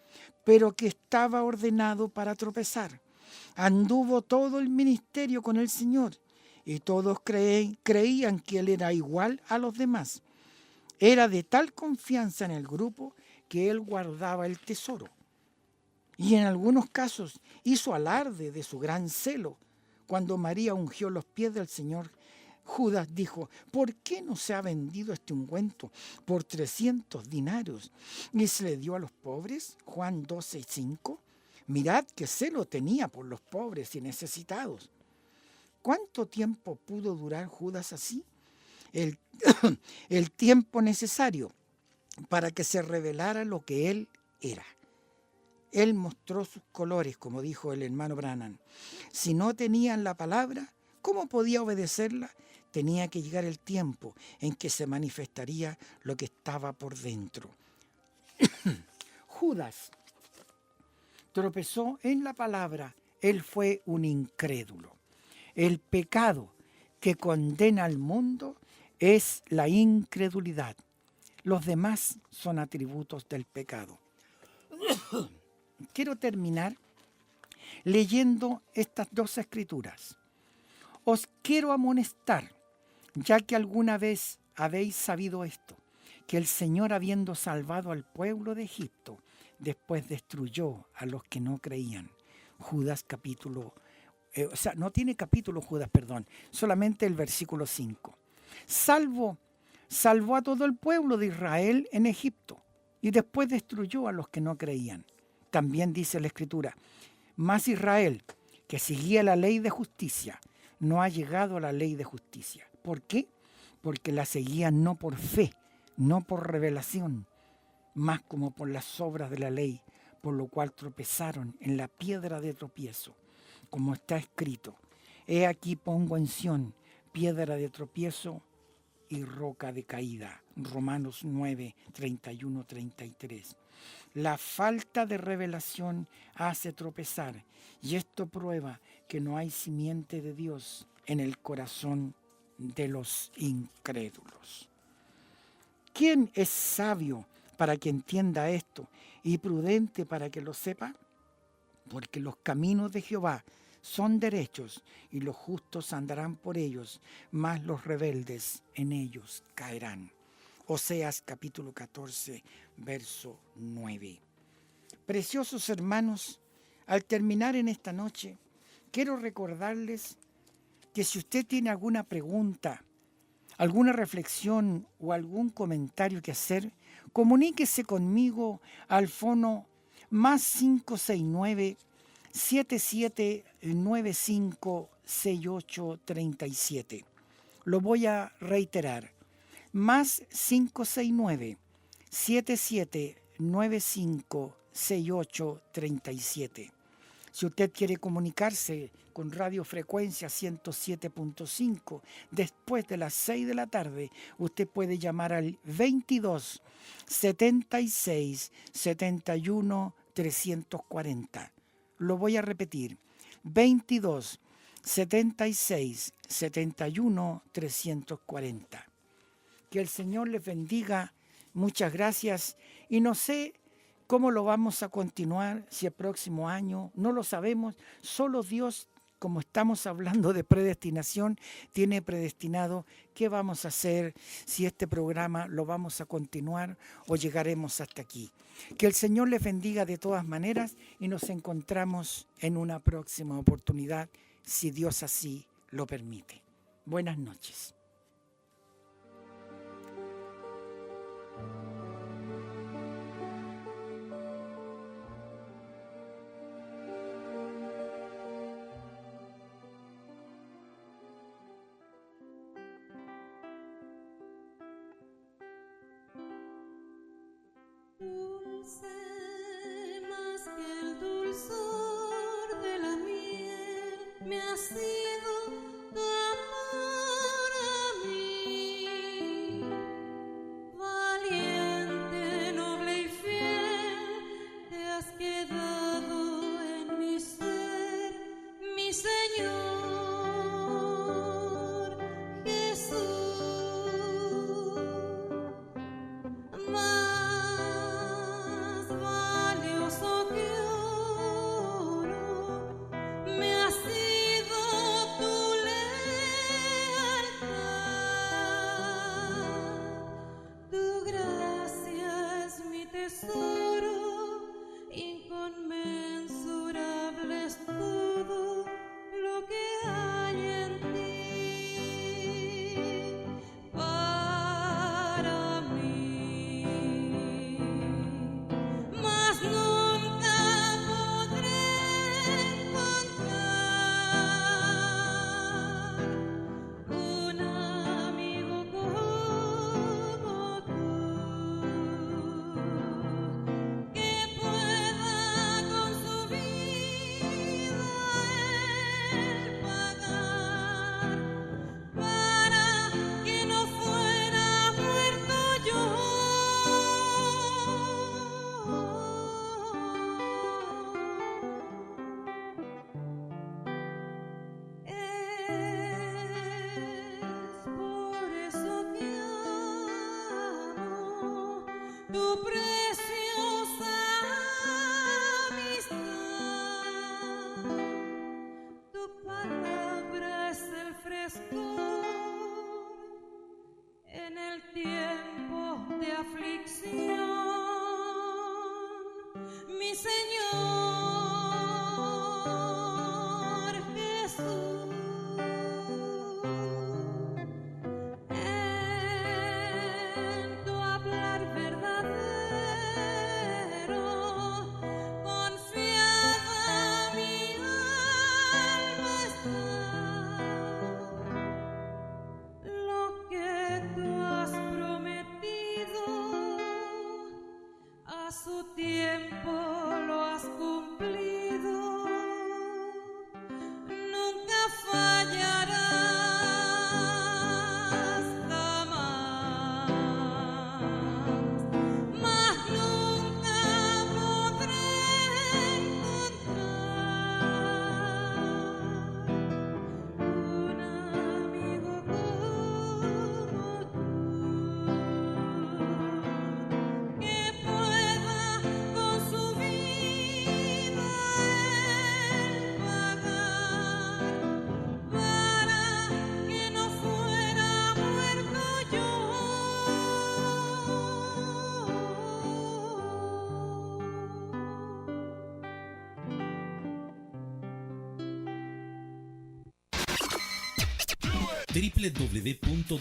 pero que estaba ordenado para tropezar. Anduvo todo el ministerio con el Señor y todos creían que él era igual a los demás. Era de tal confianza en el grupo que él guardaba el tesoro. Y en algunos casos hizo alarde de su gran celo. Cuando María ungió los pies del Señor, Judas dijo, ¿por qué no se ha vendido este ungüento por 300 dinarios y se le dio a los pobres? Juan 12:5. Mirad qué celo tenía por los pobres y necesitados. ¿Cuánto tiempo pudo durar Judas así? El tiempo necesario para que se revelara lo que él era. Él mostró sus colores, como dijo el hermano Branham. Si no tenían la palabra, ¿cómo podía obedecerla? Tenía que llegar el tiempo en que se manifestaría lo que estaba por dentro. Judas tropezó en la palabra. Él fue un incrédulo. El pecado que condena al mundo es la incredulidad. Los demás son atributos del pecado. Quiero terminar leyendo estas dos escrituras. Os quiero amonestar ya que alguna vez habéis sabido esto, que el Señor, habiendo salvado al pueblo de Egipto, después destruyó a los que no creían. Judas capítulo, no tiene capítulo Judas, perdón, solamente el versículo 5. Salvó a todo el pueblo de Israel en Egipto y después destruyó a los que no creían. También dice la Escritura, mas Israel, que seguía la ley de justicia, no ha llegado a la ley de justicia. ¿Por qué? Porque la seguían no por fe, no por revelación, más como por las obras de la ley, por lo cual tropezaron en la piedra de tropiezo, como está escrito, he aquí pongo en Sión piedra de tropiezo y roca de caída. Romanos 9, 31, 33. La falta de revelación hace tropezar, y esto prueba que no hay simiente de Dios en el corazón de los incrédulos. ¿Quién es sabio para que entienda esto y prudente para que lo sepa? Porque los caminos de Jehová son derechos y los justos andarán por ellos, mas los rebeldes en ellos caerán. Oseas capítulo 14, verso 9. Preciosos hermanos, al terminar en esta noche, quiero recordarles que si usted tiene alguna pregunta, alguna reflexión o algún comentario que hacer, comuníquese conmigo al fono más 569 7795 6837. Lo voy a reiterar. Más 569 7795 6837. Si usted quiere comunicarse con radiofrecuencia 107.5 después de las 6 de la tarde, usted puede llamar al 22 76 71 340. Lo voy a repetir, 22 76 71 340. Que el Señor les bendiga, muchas gracias, y no sé cómo lo vamos a continuar, si el próximo año, no lo sabemos, solo Dios, como estamos hablando de predestinación, tiene predestinado qué vamos a hacer, si este programa lo vamos a continuar o llegaremos hasta aquí. Que el Señor les bendiga de todas maneras y nos encontramos en una próxima oportunidad, si Dios así lo permite. Buenas noches. Más que el dulzor de la miel, me ha sido tu amor a mí. Valiente, noble y fiel, te has quedado en mi ser, mi Señor Jesús. Me ha sido www.djtoby.cl.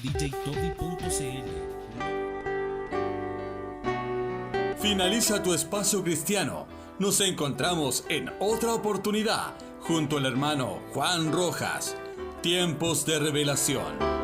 Finaliza tu espacio cristiano. Nos encontramos en otra oportunidad junto al hermano Juan Rojas. Tiempos de revelación.